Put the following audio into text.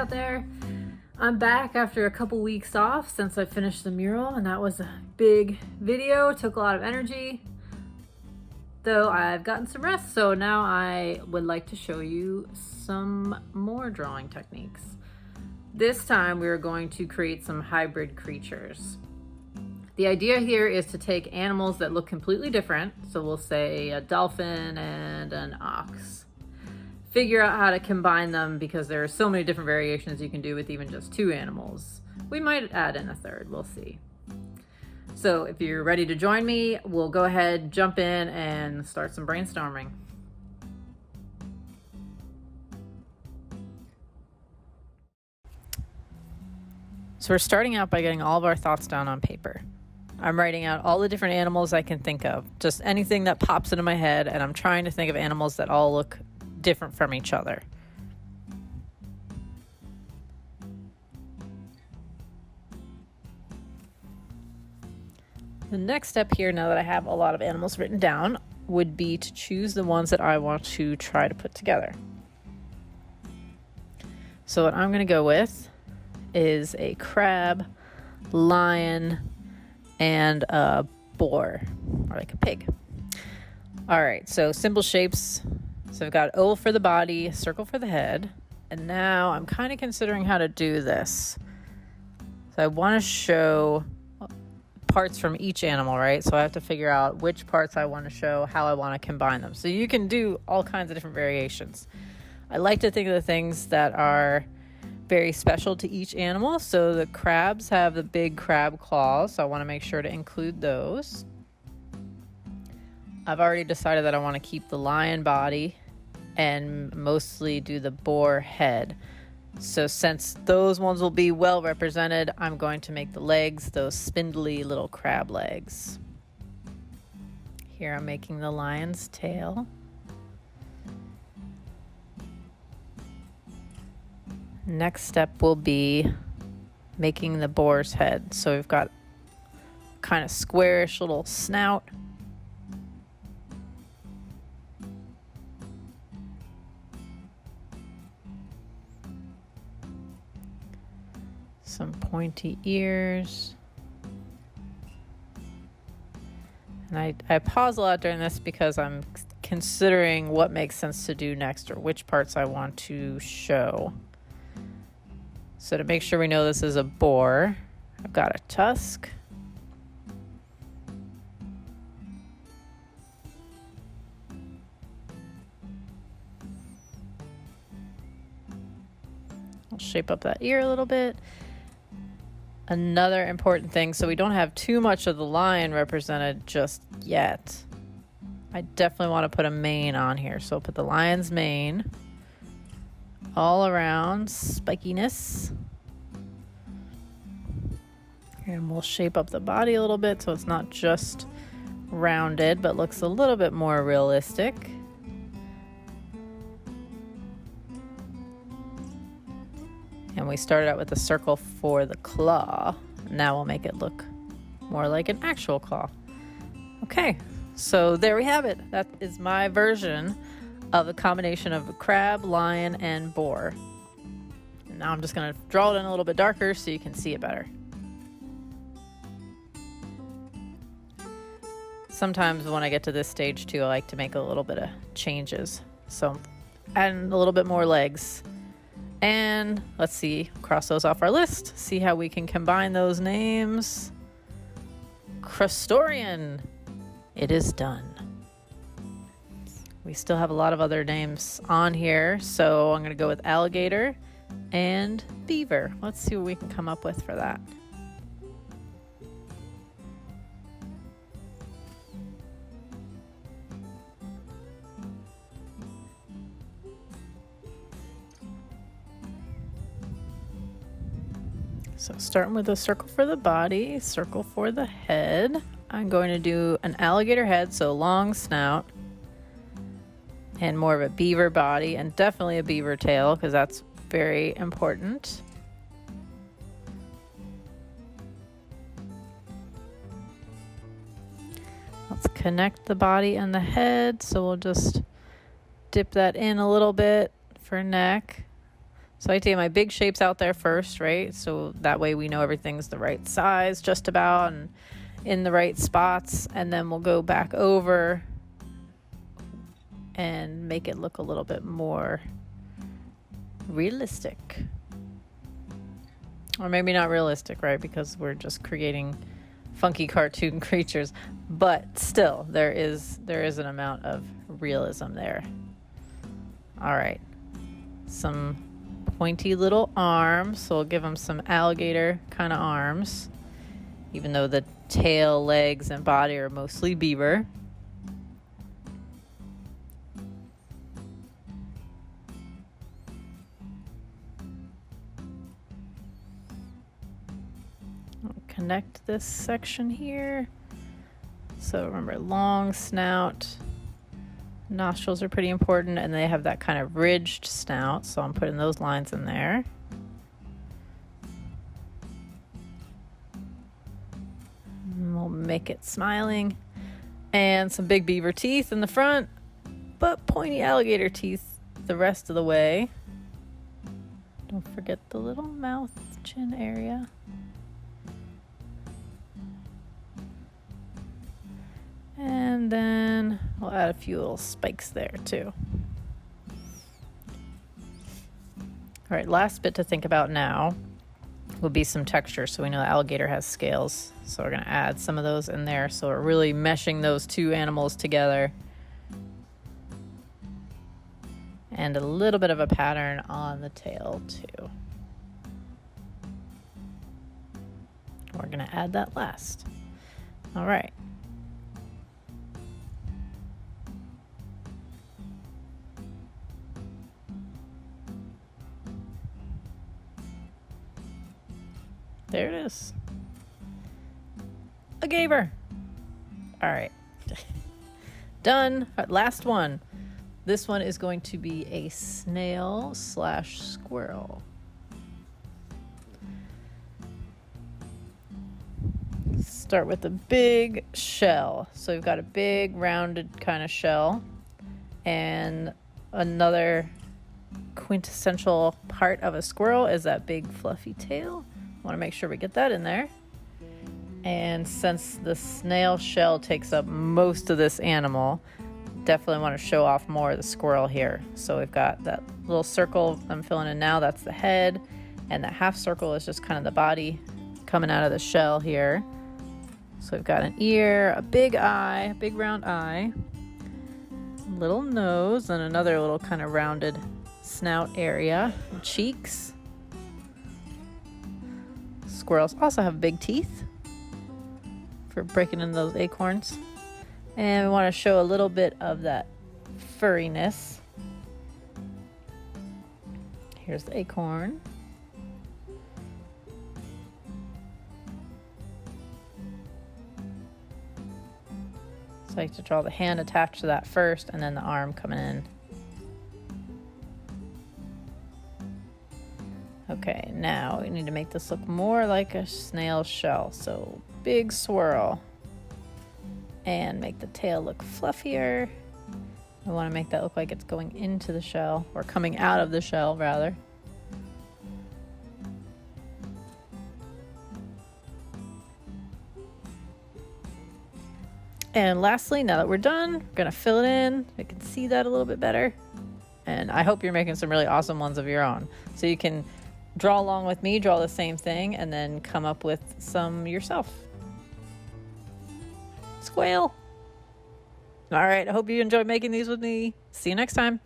out there. I'm back after a couple weeks off since I finished the mural, and that was a big video, took a lot of energy. Though I've gotten some rest, so now I would like to show you some more drawing techniques. This time we are going to create some hybrid creatures. The idea here is to take animals that look completely different, so we'll say a dolphin and an ox. Figure out how to combine them because there are so many different variations you can do with even just two animals. We might add in a third, we'll see. So if you're ready to join me, we'll go ahead, jump in and start some brainstorming. So we're starting out by getting all of our thoughts down on paper. I'm writing out all the different animals I can think of, just anything that pops into my head, and I'm trying to think of animals that all look different from each other. The next step here, now that I have a lot of animals written down, would be to choose the ones that I want to try to put together. So what I'm going to go with is a crab, lion, and a boar, or like a pig. All right, so simple shapes. So I've got oval for the body, circle for the head, and now I'm kind of considering how to do this. So I want to show parts from each animal, right? So I have to figure out which parts I want to show, how I want to combine them. So you can do all kinds of different variations. I like to think of the things that are very special to each animal. So the crabs have the big crab claws, so I want to make sure to include those. I've already decided that I want to keep the lion body and mostly do the boar head. So since those ones will be well represented, I'm going to make the legs those spindly little crab legs. Here I'm making the lion's tail. Next step will be making the boar's head. So we've got kind of squarish little snout. Some pointy ears. And I pause a lot during this because I'm considering what makes sense to do next or which parts I want to show. So to make sure we know this is a boar, I've got a tusk. I'll shape up that ear a little bit. Another important thing, so we don't have too much of the lion represented just yet. I definitely want to put a mane on here. So I'll put the lion's mane all around, spikiness. And we'll shape up the body a little bit so it's not just rounded, but looks a little bit more realistic. And we started out with a circle for the claw. Now we'll make it look more like an actual claw. Okay, so there we have it. That is my version of a combination of a crab, lion, and boar. And now I'm just gonna draw it in a little bit darker so you can see it better. Sometimes when I get to this stage too, I like to make a little bit of changes. So adding a little bit more legs. And let's see, cross those off our list. See how we can combine those names. Crustorian, it is done. We still have a lot of other names on here, so I'm gonna go with alligator and beaver. Let's see what we can come up with for that. So starting with a circle for the body, circle for the head. I'm going to do an alligator head, so long snout, and more of a beaver body, and definitely a beaver tail because that's very important. Let's connect the body and the head, so we'll just dip that in a little bit for neck. So I take my big shapes out there first, right? So that way we know everything's the right size just about and in the right spots. And then we'll go back over and make it look a little bit more realistic. Or maybe not realistic, right? Because we're just creating funky cartoon creatures. But still, there is an amount of realism there. All right. Some pointy little arms, so we'll give them some alligator kind of arms, even though the tail, legs, and body are mostly beaver. I'll connect this section here. So remember, long snout. Nostrils are pretty important, and they have that kind of ridged snout, so I'm putting those lines in there. And we'll make it smiling. And some big beaver teeth in the front, but pointy alligator teeth the rest of the way. Don't forget the little mouth, chin area. And then we'll add a few little spikes there too. All right, last bit to think about now will be some texture. So we know the alligator has scales. So we're gonna add some of those in there. So we're really meshing those two animals together. And a little bit of a pattern on the tail too. We're gonna add that last. All right. There it is. A gaver. All right. Done. All right, last one. This one is going to be a snail / squirrel. Start with the big shell. So we've got a big rounded kind of shell, and another quintessential part of a squirrel is that big fluffy tail. Want to make sure we get that in there. And since the snail shell takes up most of this animal, definitely want to show off more of the squirrel here. So we've got that little circle I'm filling in now, that's the head, and that half circle is just kind of the body coming out of the shell here. So we've got an ear, a big eye, a big round eye, little nose, and another little kind of rounded snout area, and cheeks. Squirrels also have big teeth for breaking in those acorns. And we want to show a little bit of that furriness. Here's the acorn. So I like to draw the hand attached to that first, and then the arm coming in. Okay, now we need to make this look more like a snail shell. So big swirl. And make the tail look fluffier. I want to make that look like it's going into the shell, or coming out of the shell rather. And lastly, now that we're done, we're gonna fill it in. I can see that a little bit better. And I hope you're making some really awesome ones of your own. So you can draw along with me, draw the same thing, and then come up with some yourself. Squeal. All right, I hope you enjoyed making these with me. See you next time.